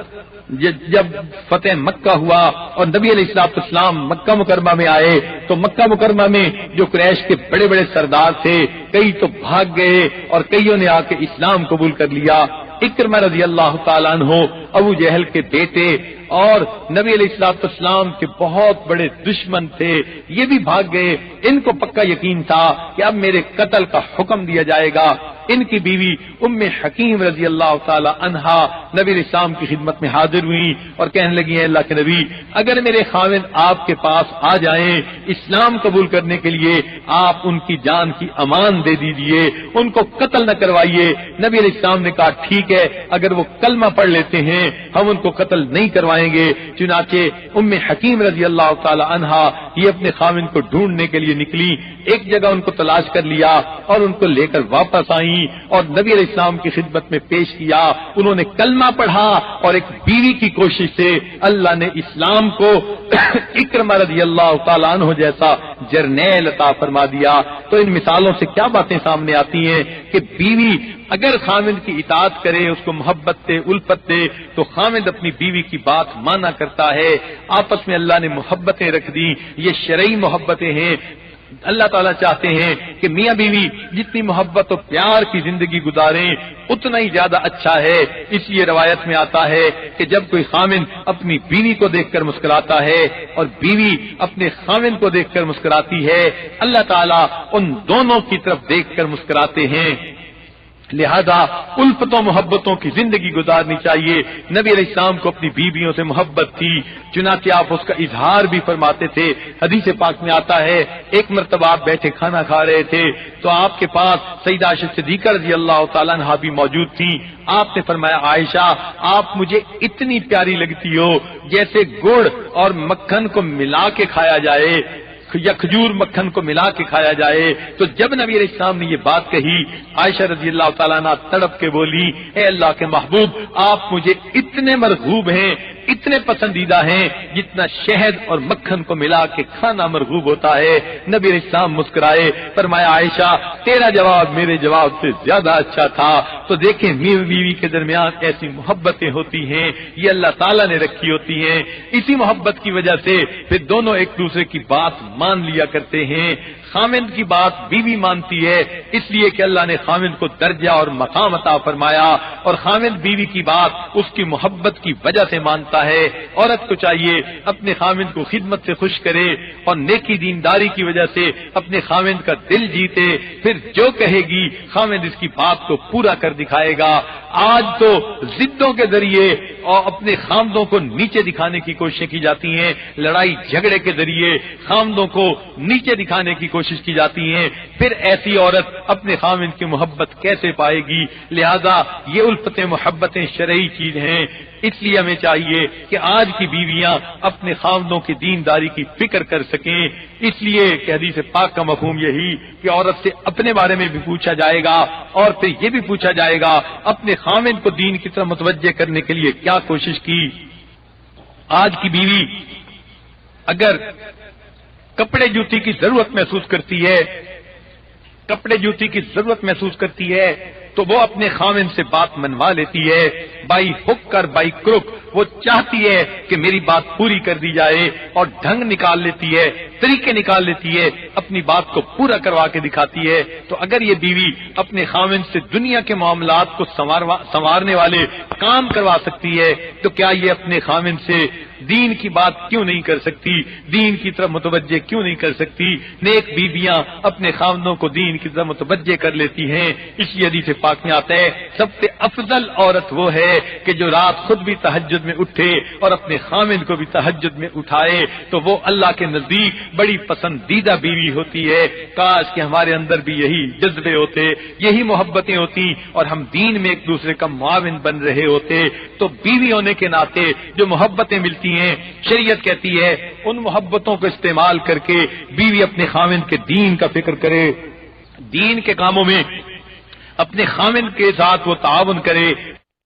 جب فتح مکہ ہوا اور نبی علیہ السلام مکہ مکرمہ میں آئے تو مکہ مکرمہ میں جو قریش کے بڑے بڑے سردار تھے، کئی تو بھاگ گئے اور کئیوں نے آ کے اسلام قبول کر لیا۔ اکرمہ رضی اللہ تعالیٰ عنہ ابو جہل کے بیٹے اور نبی علیہ السلام کے بہت بڑے دشمن تھے، یہ بھی بھاگ گئے۔ ان کو پکا یقین تھا کہ اب میرے قتل کا حکم دیا جائے گا۔ ان کی بیوی ام حکیم رضی اللہ تعالی عنہا نبی علیہ السلام کی خدمت میں حاضر ہوئی اور کہنے لگی ہیں اللہ کے نبی اگر میرے خاوند آپ کے پاس آ جائیں اسلام قبول کرنے کے لیے آپ ان کی جان کی امان دے دیجئے ان کو قتل نہ کروائیے. نبی علیہ السلام نے کہا ٹھیک ہے اگر وہ کلمہ پڑھ لیتے ہیں ہم ان کو قتل نہیں کروائیں گے. چنانچہ ام حکیم رضی اللہ تعالی عنہا یہ اپنے خاوند کو ڈھونڈنے کے لیے نکلی, ایک جگہ ان کو تلاش کر لیا اور ان کو لے کر واپس آئیں اور نبی علیہ السلام کی خدمت میں پیش کیا. انہوں نے کلمہ پڑھا اور ایک بیوی کی کوشش سے اللہ نے اسلام کو اکرمہ رضی اللہ تعالیٰ عنہ جیسا جرنیل عطا فرما دیا. تو ان مثالوں سے کیا باتیں سامنے آتی ہیں کہ بیوی اگر خاوند کی اطاعت کرے اس کو محبت دے الفت دے تو خاوند اپنی بیوی کی بات مانا کرتا ہے. آپس میں اللہ نے محبتیں رکھ دی, یہ شرعی محبتیں ہیں. اللہ تعالیٰ چاہتے ہیں کہ میاں بیوی جتنی محبت و پیار کی زندگی گزاریں اتنا ہی زیادہ اچھا ہے. اس لیے روایت میں آتا ہے کہ جب کوئی خاوند اپنی بیوی کو دیکھ کر مسکراتا ہے اور بیوی اپنے خاوند کو دیکھ کر مسکراتی ہے اللہ تعالیٰ ان دونوں کی طرف دیکھ کر مسکراتے ہیں. لہذا الفتوں محبتوں کی زندگی گزارنی چاہیے. نبی علیہ السلام کو اپنی بیویوں سے محبت تھی, چنانچہ آپ اس کا اظہار بھی فرماتے تھے. حدیث پاک میں آتا ہے ایک مرتبہ آپ بیٹھے کھانا کھا رہے تھے تو آپ کے پاس سیدہ عائشہ صدیقہ رضی اللہ تعالیٰ عنہا بھی موجود تھیں. آپ نے فرمایا عائشہ آپ مجھے اتنی پیاری لگتی ہو جیسے گڑ اور مکھن کو ملا کے کھایا جائے یا کھجور مکھن کو ملا کے کھایا جائے. تو جب نبی علیہ السلام نے یہ بات کہی عائشہ رضی اللہ تعالیٰ عنہ تڑپ کے بولی اے اللہ کے محبوب آپ مجھے اتنے مرغوب ہیں اتنے پسندیدہ ہیں جتنا شہد اور مکھن کو ملا کے کھانا مرغوب ہوتا ہے. نبی علیہ السلام مسکرائے فرمایا عائشہ تیرا جواب میرے جواب سے زیادہ اچھا تھا. تو دیکھیں میاں بیوی کے درمیان ایسی محبتیں ہوتی ہیں یہ اللہ تعالیٰ نے رکھی ہوتی ہیں. اسی محبت کی وجہ سے پھر دونوں ایک دوسرے کی بات مان لیا کرتے ہیں. خاوند کی بات بیوی مانتی ہے اس لیے کہ اللہ نے خاوند کو درجہ اور مقام عطا فرمایا اور خاوند بیوی کی بات اس کی محبت کی وجہ سے مانتا ہے. عورت کو چاہیے اپنے خاوند کو خدمت سے خوش کرے اور نیکی دینداری کی وجہ سے اپنے خاوند کا دل جیتے. پھر جو کہے گی خاوند اس کی بات کو پورا کر دکھائے گا. آج تو ضدوں کے ذریعے اور اپنے خاوندوں کو نیچے دکھانے کی کوششیں کی جاتی ہیں, لڑائی جھگڑے کے ذریعے خاوندوں کو نیچے دکھانے کی کوشش کی جاتی ہیں. پھر ایسی عورت اپنے خاوند کی محبت کیسے پائے گی؟ لہذا یہ الفتیں محبتیں شرعی چیز ہیں. اس لیے ہمیں چاہیے کہ آج کی بیویاں اپنے خاوندوں کی دینداری کی فکر کر سکیں. اس لیے کہ حدیث پاک کا مفہوم یہی کہ عورت سے اپنے بارے میں بھی پوچھا جائے گا اور پھر یہ بھی پوچھا جائے گا اپنے خاوند کو دین کی طرف متوجہ کرنے کے لیے کیا کوشش کی. آج کی بیوی اگر کپڑے جوتی کی ضرورت محسوس کرتی ہے تو وہ اپنے خاوند سے بات منوا لیتی ہے. بائی ہک کر بائی کروک وہ چاہتی ہے کہ میری بات پوری کر دی جائے اور ڈھنگ نکال لیتی ہے, طریقے نکال لیتی ہے, اپنی بات کو پورا کروا کے دکھاتی ہے. تو اگر یہ بیوی اپنے خاوند سے دنیا کے معاملات کو سنوارنے والے کام کروا سکتی ہے تو کیا یہ اپنے خاوند سے دین کی بات کیوں نہیں کر سکتی, دین کی طرف متوجہ کیوں نہیں کر سکتی؟ نیک بیویاں اپنے خاوندوں کو دین کی طرف متوجہ کر لیتی ہیں. اس لیے حدیث پاک میں آتا ہے سب سے افضل عورت وہ ہے کہ جو رات خود بھی تہجد میں اٹھے اور اپنے خاوند کو بھی تہجد میں اٹھائے, تو وہ اللہ کے نزدیک بڑی پسندیدہ بیوی ہوتی ہے. کاش کہ ہمارے اندر بھی یہی جذبے ہوتے, یہی محبتیں ہوتی اور ہم دین میں ایک دوسرے کا معاون بن رہے ہوتے. تو بیوی ہونے کے ناطے جو محبتیں ملتی ہیں شریعت کہتی ہے ان محبتوں کو استعمال کر کے بیوی اپنے خاوند کے دین کا فکر کرے, دین کے کاموں میں اپنے خاوند کے ساتھ وہ تعاون کرے.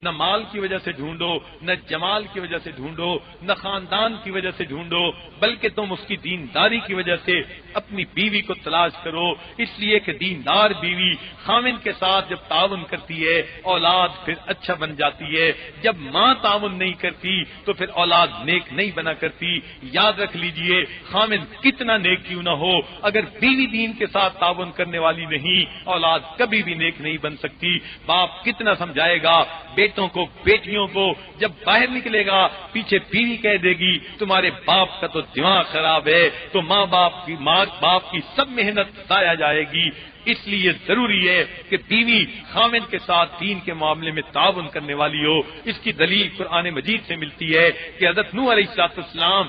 نہ مال کی وجہ سے ڈھونڈو, نہ جمال کی وجہ سے ڈھونڈو, نہ خاندان کی وجہ سے ڈھونڈو, بلکہ تم اس کی دینداری کی وجہ سے اپنی بیوی کو تلاش کرو. اس لیے کہ دیندار بیوی خاوند کے ساتھ جب تعاون کرتی ہے اولاد پھر اچھا بن جاتی ہے. جب ماں تعاون نہیں کرتی تو پھر اولاد نیک نہیں بنا کرتی. یاد رکھ لیجئے خاوند کتنا نیک کیوں نہ ہو, اگر بیوی دین کے ساتھ تعاون کرنے والی نہیں اولاد کبھی بھی نیک نہیں بن سکتی. باپ کتنا سمجھائے گا بیٹے بیٹوں کو بیٹیوں کو جب باہر نکلے گا پیچھے بیوی کہہ دے گی تمہارے باپ کا تو دماغ خراب ہے، تو ماں باپ کی سب محنت ضائع جائے گی۔ اس لیے ضروری ہے کہ بیوی خاوند کے ساتھ دین کے معاملے میں تعاون کرنے والی ہو۔ اس کی دلیل قرآن مجید سے ملتی ہے کہ حضرت نوح علیہ السلام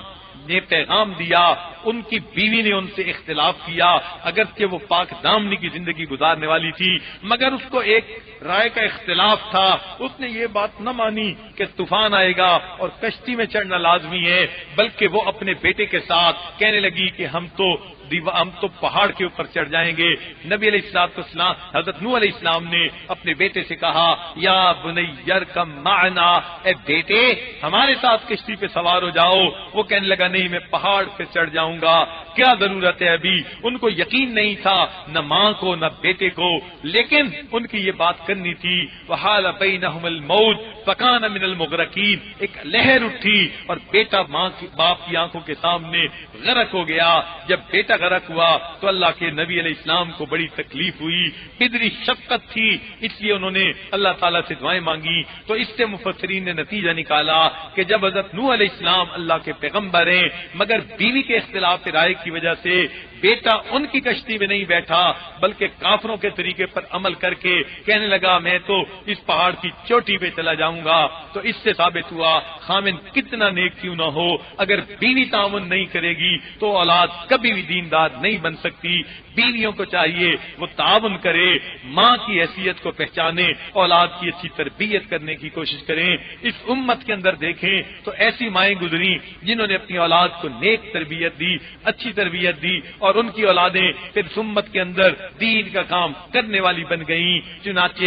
نے پیغام دیا، ان کی بیوی نے ان سے اختلاف کیا، اگرچہ وہ پاک دامنی کی زندگی گزارنے والی تھی مگر اس کو ایک رائے کا اختلاف تھا، اس نے یہ بات نہ مانی کہ طوفان آئے گا اور کشتی میں چڑھنا لازمی ہے، بلکہ وہ اپنے بیٹے کے ساتھ کہنے لگی کہ ہم تو پہاڑ کے اوپر چڑھ جائیں گے۔ نبی علیہ السلام حضرت نوح علیہ السلام نے اپنے بیٹے سے کہا یا بنی ارکب معنا، اے بیٹے ہمارے ساتھ کشتی پہ سوار ہو جاؤ۔ وہ کہنے لگا نہیں میں پہاڑ پہ چڑھ جاؤں گا، کیا ضرورت ہے ابھی۔ ان کو یقین نہیں تھا نہ ماں کو نہ بیٹے کو، لیکن ان کی یہ بات کرنی تھی۔ وحال بینہم الموج فکان من المغرقین، ایک لہر اٹھی اور بیٹا باپ کی آنکھوں کے سامنے غرق ہو گیا۔ جب بیٹا غرق ہوا تو اللہ کے نبی علیہ السلام کو بڑی تکلیف ہوئی، قدری شفقت تھی، اس لیے انہوں نے اللہ تعالیٰ سے دعائیں مانگی۔ تو اس سے مفسرین نے نتیجہ نکالا کہ جب حضرت نوح علیہ السلام اللہ کے پیغمبر ہیں مگر بیوی کے اختلاف رائے کی وجہ سے بیٹا ان کی کشتی میں نہیں بیٹھا بلکہ کافروں کے طریقے پر عمل کر کے کہنے لگا میں تو اس پہاڑ کی چوٹی پہ چلا جاؤں گا، تو اس سے ثابت ہوا خامن کتنا نیک کیوں نہ ہو اگر بیوی تعاون نہیں کرے گی تو اولاد کبھی بھی دیندار نہیں بن سکتی۔ بیویوں کو چاہیے وہ تعاون کرے، ماں کی حیثیت کو پہچانے، اولاد کی اچھی تربیت کرنے کی کوشش کریں۔ اس امت کے اندر دیکھیں تو ایسی مائیں گزری جنہوں نے اپنی اولاد کو نیک تربیت دی، اچھی تربیت دی، اور ان کی اولادیں پھر امت کے اندر دین کا کام کرنے والی بن گئیں۔ چنانچہ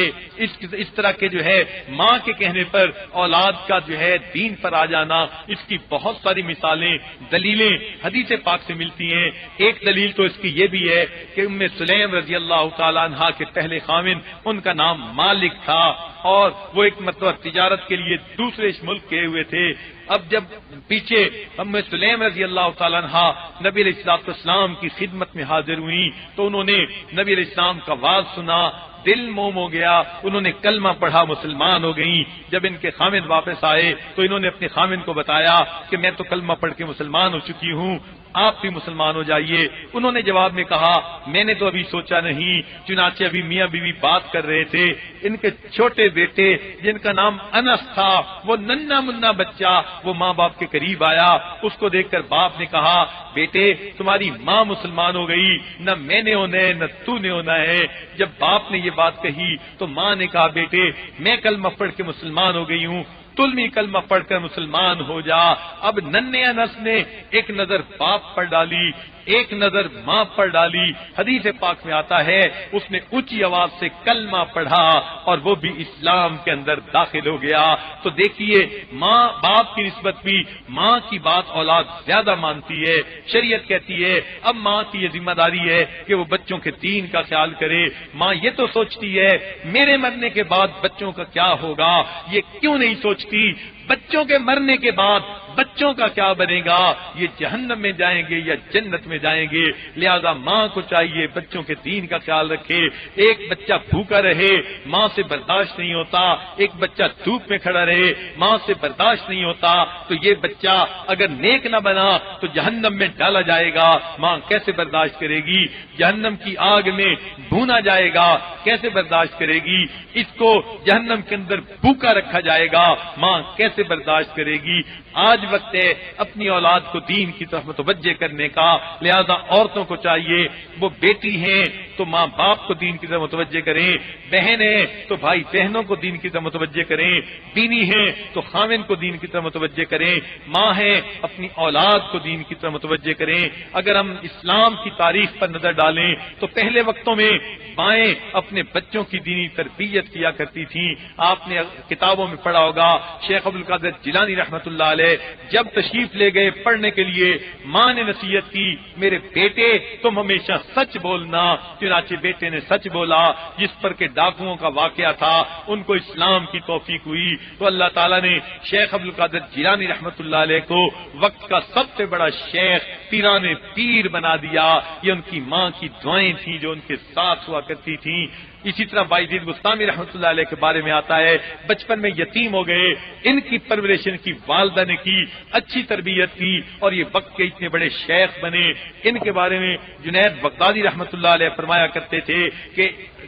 اس طرح کے جو ہے ماں کے کہنے پر اولاد کا جو ہے دین پر آ جانا، اس کی بہت ساری مثالیں دلیلیں حدیث پاک سے ملتی ہیں۔ ایک دلیل تو اس کی یہ بھی ہے کہ ام سلیم رضی اللہ تعالیٰ عنہا کے پہلے خاوند ان کا نام مالک تھا اور وہ ایک مرتبہ تجارت کے لیے دوسرے ملک گئے ہوئے تھے۔ اب جب پیچھے ام سلیم رضی اللہ تعالیٰ عنہا نبی علیہ السلام کی خدمت میں حاضر ہوئی تو انہوں نے نبی علیہ السلام کا واز سنا، دل موم ہو گیا، انہوں نے کلمہ پڑھا، مسلمان ہو گئیں۔ جب ان کے خامد واپس آئے تو انہوں نے اپنے خامد کو بتایا کہ میں تو کلمہ پڑھ کے مسلمان ہو چکی ہوں، آپ بھی مسلمان ہو جائیے۔ انہوں نے جواب میں کہا میں نے تو ابھی سوچا نہیں۔ چنانچہ ابھی میاں بیوی بات کر رہے تھے، ان کے چھوٹے بیٹے جن کا نام انس تھا، وہ ننھا منا بچہ وہ ماں باپ کے قریب آیا، اس کو دیکھ کر باپ نے کہا بیٹے تمہاری ماں مسلمان ہو گئی، نہ میں نے ہونا ہے نہ تو نے ہونا ہے۔ جب باپ نے یہ بات کہی تو ماں نے کہا بیٹے میں کلمہ پڑھ کے مسلمان ہو گئی ہوں، تم بھی کلمہ پڑھ کر مسلمان ہو جا۔ اب ننھے انس نے ایک نظر باپ پر ڈالی، ایک نظر ماں پر ڈالی۔ حدیث پاک میں آتا ہے اس نے اونچی آواز سے کلمہ پڑھا اور وہ بھی اسلام کے اندر داخل ہو گیا۔ تو دیکھیے ماں باپ کی نسبت بھی ماں کی بات اولاد زیادہ مانتی ہے۔ شریعت کہتی ہے اب ماں کی یہ ذمہ داری ہے کہ وہ بچوں کے دین کا خیال کرے۔ ماں یہ تو سوچتی ہے میرے مرنے کے بعد بچوں کا کیا ہوگا، یہ کیوں نہیں سوچتی بچوں کے مرنے کے بعد بچوں کا کیا بنے گا، یہ جہنم میں جائیں گے یا جنت میں جائیں گے۔ لہذا ماں کو چاہیے بچوں کے دین کا خیال رکھے۔ ایک بچہ بھوکا رہے ماں سے برداشت نہیں ہوتا، ایک بچہ دھوپ میں کھڑا رہے ماں سے برداشت نہیں ہوتا، تو یہ بچہ اگر نیک نہ بنا تو جہنم میں ڈالا جائے گا۔ ماں کیسے برداشت کرے گی؟ جہنم کی آگ میں بھونا جائے گا، کیسے برداشت کرے گی؟ اس کو جہنم کے اندر بھوکا رکھا جائے گا، ماں کیسے برداشت کرے گی؟ آج وقت ہے اپنی اولاد کو دین کی طرف متوجہ کرنے کا۔ لہذا عورتوں کو چاہیے وہ بیٹی ہیں تو ماں باپ کو دین کی طرف متوجہ کریں، بہن ہیں تو بھائی بہنوں کو دین کی طرف متوجہ کریں، بیوی ہیں تو خاوند کو دین کی طرف متوجہ کریں، ماں ہیں اپنی اولاد کو دین کی طرف متوجہ کریں۔ اگر ہم اسلام کی تاریخ پر نظر ڈالیں تو پہلے وقتوں میں مائیں اپنے بچوں کی دینی تربیت کیا کرتی تھیں۔ آپ نے کتابوں میں پڑھا ہوگا شیخ عبدالقادر جیلانی رحمۃ اللہ علیہ جب تشریف لے گئے پڑھنے کے لیے ماں نے نصیحت کی میرے بیٹے تم ہمیشہ سچ بولنا۔ چنانچہ بیٹے نے سچ بولا، جس پر کہ ڈاکوؤں کا واقعہ تھا ان کو اسلام کی توفیق ہوئی۔ تو اللہ تعالیٰ نے شیخ عبدالقادر جیلانی رحمۃ اللہ علیہ کو وقت کا سب سے بڑا شیخ پیران پیر بنا دیا۔ یہ ان کی ماں کی دعائیں تھیں جو ان کے ساتھ ہوا کرتی تھیں۔ اسی طرح بایزید بستامی رحمۃ اللہ علیہ کے بارے میں آتا ہے بچپن میں یتیم ہو گئے، ان کی پرورش ان کی والدہ نے کی، اچھی تربیت کی اور یہ وقت کے اتنے بڑے شیخ بنے۔ ان کے بارے میں جنید بغدادی رحمۃ اللہ علیہ فرمایا کرتے تھے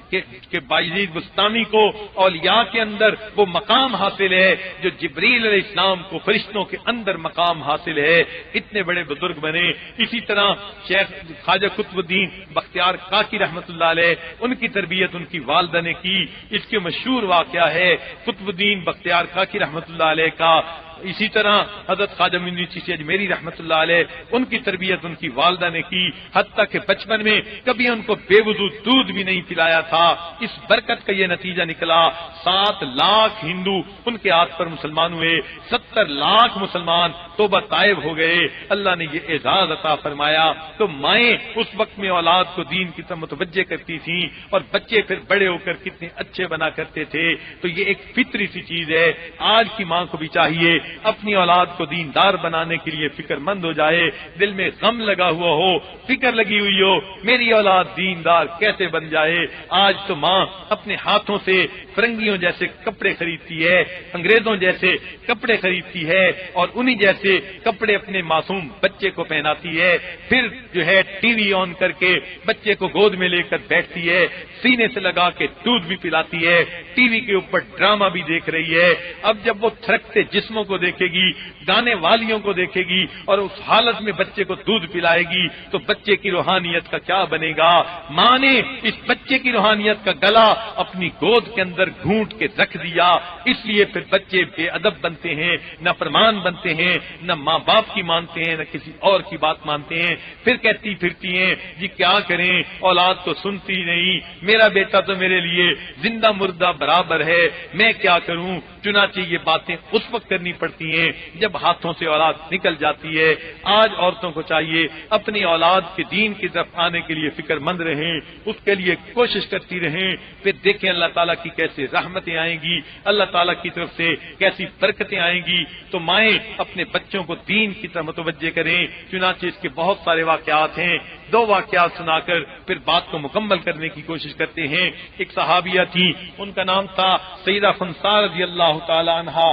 کہ بایزید بستامی کو اولیاء کے اندر وہ مقام حاصل ہے جو جبریل علیہ السلام کو فرشتوں کے اندر مقام حاصل ہے، اتنے بڑے بزرگ بنے۔ اسی طرح شیخ خواجہ قطب الدین بختیار کاکی رحمۃ اللہ علیہ، ان کی تربیت ان کی والدہ نے کی۔ اس کے مشہور واقعہ ہے قطب الدین بختیار کاکی رحمۃ اللہ علیہ کا۔ اسی طرح حضرت خواجہ معین چشتی اجمیری رحمۃ اللہ علیہ، ان کی تربیت ان کی والدہ نے کی، حتیٰ کہ بچپن میں کبھی ان کو بے وضو دودھ بھی نہیں پلایا تھا۔ اس برکت کا یہ نتیجہ نکلا 7 لاکھ ہندو ان کے ہاتھ پر مسلمان ہوئے، 70 لاکھ مسلمان توبہ طائب ہو گئے۔ اللہ نے یہ اعزاز عطا فرمایا۔ تو مائیں اس وقت میں اولاد کو دین کی طرف متوجہ کرتی تھیں اور بچے پھر بڑے ہو کر کتنے اچھے بنا کرتے تھے۔ تو یہ ایک فطری سی چیز ہے۔ آج کی ماں کو بھی چاہیے اپنی اولاد کو دیندار بنانے کے لیے فکر مند ہو جائے، دل میں غم لگا ہوا ہو، فکر لگی ہوئی ہو میری اولاد دیندار کیسے بن جائے۔ آج تو ماں اپنے ہاتھوں سے فرنگیوں جیسے کپڑے خریدتی ہے، انگریزوں جیسے کپڑے خریدتی ہے اور انہی جیسے کپڑے اپنے معصوم بچے کو پہناتی ہے، پھر جو ہے ٹی وی آن کر کے بچے کو گود میں لے کر بیٹھتی ہے، سینے سے لگا کے دودھ بھی پلاتی ہے، ٹی وی کے اوپر ڈرامہ بھی دیکھ رہی ہے۔ اب جب وہ تھرکتے جسموں کو دیکھے گی، گانے والیوں کو دیکھے گی اور اس حالت میں بچے کو دودھ پلائے گی تو بچے کی روحانیت کا کیا بنے گا؟ ماں نے اس بچے کی روحانیت کا گلا اپنی گود کے اندر گھونٹ کے رکھ دیا، اس لیے پھر بچے بے ادب بنتے ہیں، نہ فرمان بنتے ہیں، نہ ماں باپ کی مانتے ہیں، نہ کسی اور کی بات مانتے ہیں، پھر کہتی پھرتی ہیں جی کیا کریں اولاد تو سنتی نہیں، میرا بیٹا تو میرے لیے زندہ مردہ برابر ہے، میں کیا کروں؟ چنانچہ یہ باتیں اس وقت کرنی پڑتی ہیں جب ہاتھوں سے اولاد نکل جاتی ہے۔ آج عورتوں کو چاہیے اپنی اولاد کے دین کی طرف آنے کے لیے فکر مند رہیں، اس کے لیے کوشش کرتی رہیں، پھر دیکھیں اللہ تعالیٰ کی کیسے رحمتیں آئیں گی، اللہ تعالیٰ کی طرف سے کیسی برکتیں آئیں گی۔ تو مائیں اپنے بچوں کو دین کی طرف متوجہ کریں۔ چنانچہ اس کے بہت سارے واقعات ہیں، 2 واقعات سنا کر پھر بات کو مکمل کرنے کی کوشش کرتے ہیں۔ ایک صحابیہ تھی، ان کا نام تھا سیدہ خنسا رضی اللہ تعالی عنہا۔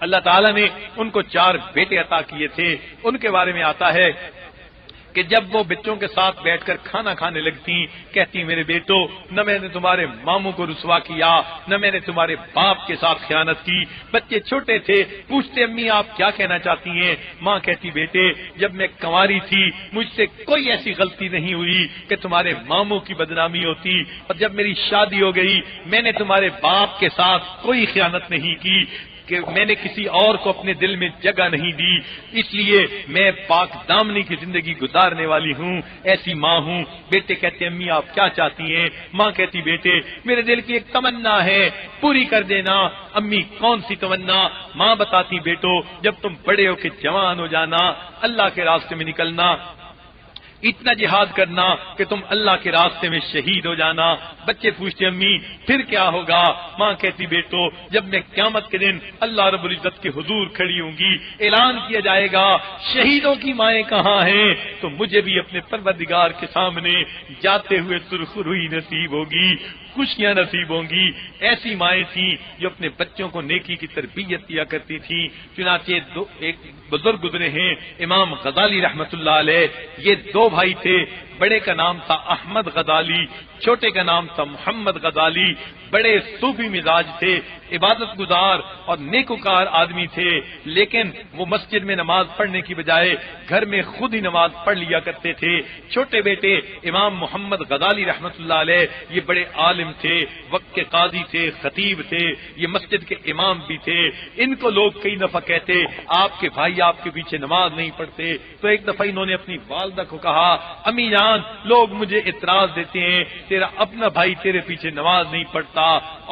اللہ تعالیٰ نے ان کو 4 بیٹے عطا کیے تھے۔ ان کے بارے میں آتا ہے کہ جب وہ بچوں کے ساتھ بیٹھ کر کھانا کھانے لگتی کہتی میرے بیٹو نہ میں نے تمہارے ماموں کو رسوا کیا نہ میں نے تمہارے باپ کے ساتھ خیانت کی۔ بچے چھوٹے تھے، پوچھتے امی آپ کیا کہنا چاہتی ہیں؟ ماں کہتی بیٹے جب میں کنواری تھی مجھ سے کوئی ایسی غلطی نہیں ہوئی کہ تمہارے ماموں کی بدنامی ہوتی، اور جب میری شادی ہو گئی میں نے تمہارے باپ کے ساتھ کوئی خیانت نہیں کی، کہ میں نے کسی اور کو اپنے دل میں جگہ نہیں دی، اس لیے میں پاک دامنی کی زندگی گزارنے والی ہوں، ایسی ماں ہوں۔ بیٹے کہتے امی آپ کیا چاہتی ہیں؟ ماں کہتی بیٹے میرے دل کی ایک تمنا ہے پوری کر دینا۔ امی کون سی تمنا؟ ماں بتاتی بیٹو جب تم بڑے ہو کے جوان ہو جانا، اللہ کے راستے میں نکلنا، اتنا جہاد کرنا کہ تم اللہ کے راستے میں شہید ہو جانا۔ بچے پوچھتے امی پھر کیا ہوگا؟ ماں کہتی بیٹو جب میں قیامت کے دن اللہ رب العزت کے حضور کھڑی ہوں گی، اعلان کیا جائے گا شہیدوں کی مائیں کہاں ہیں، تو مجھے بھی اپنے پروردگار کے سامنے جاتے ہوئے سرخ روئی نصیب ہوگی، خوشیاں نصیب ہوں گی۔ ایسی مائیں تھیں جو اپنے بچوں کو نیکی کی تربیت دیا کرتی تھیں۔ چنانچہ ایک بزرگ گزرے ہیں امام غزالی رحمت اللہ علیہ، یہ 2 بھائی تھے، بڑے کا نام تھا احمد غزالی، چھوٹے کا نام تھا محمد غزالی۔ بڑے صوفی مزاج تھے، عبادت گزار اور نیکوکار آدمی تھے، لیکن وہ مسجد میں نماز پڑھنے کی بجائے گھر میں خود ہی نماز پڑھ لیا کرتے تھے۔ چھوٹے بیٹے امام محمد غزالی رحمت اللہ علیہ یہ بڑے عالم تھے، وقت کے قاضی تھے، خطیب تھے، یہ مسجد کے امام بھی تھے۔ ان کو لوگ کئی دفعہ کہتے آپ کے بھائی آپ کے پیچھے نماز نہیں پڑھتے، تو ایک دفعہ انہوں نے اپنی والدہ کو کہا امی جان لوگ مجھے اعتراض دیتے ہیں تیرا اپنا بھائی تیرے پیچھے نماز نہیں پڑھتا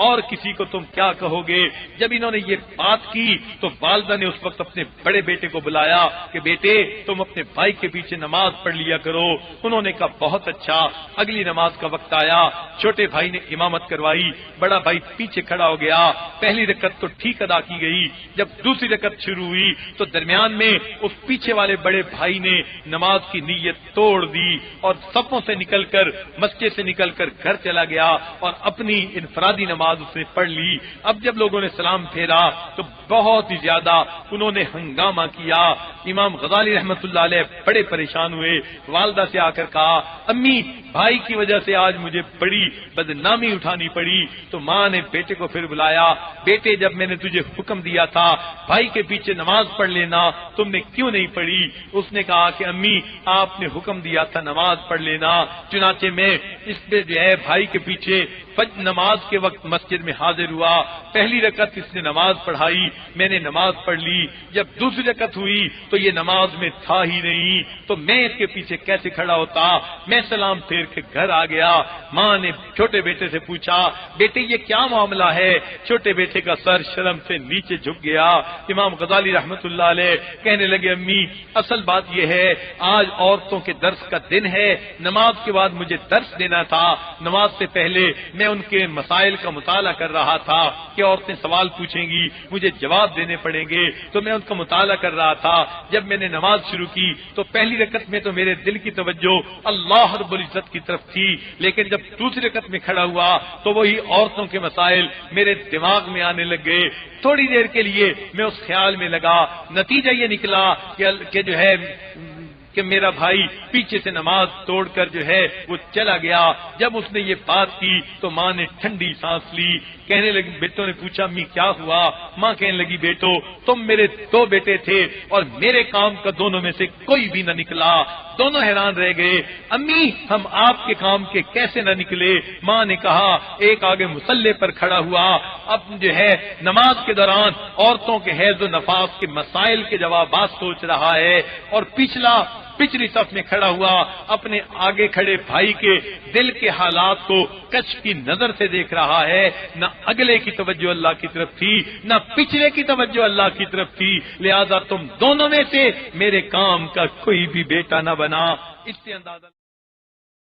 اور کسی کو تم کیا کہو گے؟ جب انہوں نے یہ بات کی تو والدہ نے اس وقت اپنے بڑے بیٹے کو بلایا کہ بیٹے تم اپنے بھائی کے پیچھے نماز پڑھ لیا کرو۔ انہوں نے کہا بہت اچھا۔ اگلی نماز کا وقت آیا، چھوٹے بھائی نے امامت کروائی، بڑا بھائی پیچھے کھڑا ہو گیا۔ پہلی رکعت تو ٹھیک ادا کی گئی، جب دوسری رکعت شروع ہوئی تو درمیان میں اس پیچھے والے بڑے بھائی نے نماز کی نیت توڑ دی اور صفوں سے نکل کر مسجد سے نکل کر گھر چلا گیا اور اپنی انفرادی نماز اس نے پڑھ لی۔ اب جب لوگوں نے سلام پھیرا تو بہت ہی زیادہ انہوں نے ہنگامہ کیا۔ امام غزالی رحمت اللہ علیہ بڑے پریشان ہوئے، والدہ سے آ کر کہا امی بھائی کی وجہ سے آج مجھے بڑی بدنامی اٹھانی پڑی۔ تو ماں نے بیٹے کو پھر بلایا، بیٹے جب میں نے تجھے حکم دیا تھا بھائی کے پیچھے نماز پڑھ لینا تم نے کیوں نہیں پڑھی؟ اس نے کہا کہ امی آپ نے حکم دیا تھا نماز پڑھ لینا، چنانچہ میں اس پہ جو ہے بھائی کے پیچھے نماز کے وقت مسجد میں حاضر ہوا، پہلی رکعت اس نے نماز پڑھائی، میں نے نماز پڑھ لی، جب دوسری رکعت ہوئی تو یہ نماز میں تھا ہی نہیں، تو میں اس کے پیچھے کیسے کھڑا ہوتا؟ میں سلام پھیر کے گھر آ گیا۔ ماں نے چھوٹے بیٹے سے پوچھا بیٹے یہ کیا معاملہ ہے؟ چھوٹے بیٹے کا سر شرم سے نیچے جھک گیا۔ امام غزالی رحمت اللہ علیہ کہنے لگے امی اصل بات یہ ہے آج عورتوں کے درس کا دن ہے، نماز کے بعد مجھے درس دینا تھا، نماز سے پہلے میں ان کے مسائل کا مطالعہ کر رہا تھا کہ عورتیں سوال پوچھیں گی مجھے جواب دینے پڑیں گے، تو میں ان کا مطالعہ کر رہا تھا۔ جب میں نے نماز شروع کی تو پہلی رکعت میں تو میرے دل کی توجہ اللہ رب العزت کی طرف تھی، لیکن جب دوسری رکعت میں کھڑا ہوا تو وہی عورتوں کے مسائل میرے دماغ میں آنے لگ گئے۔ تھوڑی دیر کے لیے میں اس خیال میں لگا، نتیجہ یہ نکلا کہ جو ہے کہ میرا بھائی پیچھے سے نماز توڑ کر جو ہے وہ چلا گیا۔ جب اس نے یہ بات کی تو ماں نے ٹھنڈی سانس لی، کہنے لگی بیٹوں نے پوچھا امی کیا ہوا؟ ماں کہنے لگی بیٹو تم میرے دو بیٹے تھے اور میرے کام کا دونوں میں سے کوئی بھی نہ نکلا۔ دونوں حیران رہ گئے، امی ہم آپ کے کام کے کیسے نہ نکلے؟ ماں نے کہا ایک آگے مصلی پر کھڑا ہوا، اب جو ہے نماز کے دوران عورتوں کے حیض و نفاس کے مسائل کے جوابات سوچ رہا ہے، اور پچھلی صف میں کھڑا ہوا اپنے آگے کھڑے بھائی کے دل کے حالات کو کشف کی نظر سے دیکھ رہا ہے۔ نہ اگلے کی توجہ اللہ کی طرف تھی نہ پچھلے کی توجہ اللہ کی طرف تھی، لہذا تم دونوں میں سے میرے کام کا کوئی بھی بیٹا نہ بنا۔ اس سے اندازہ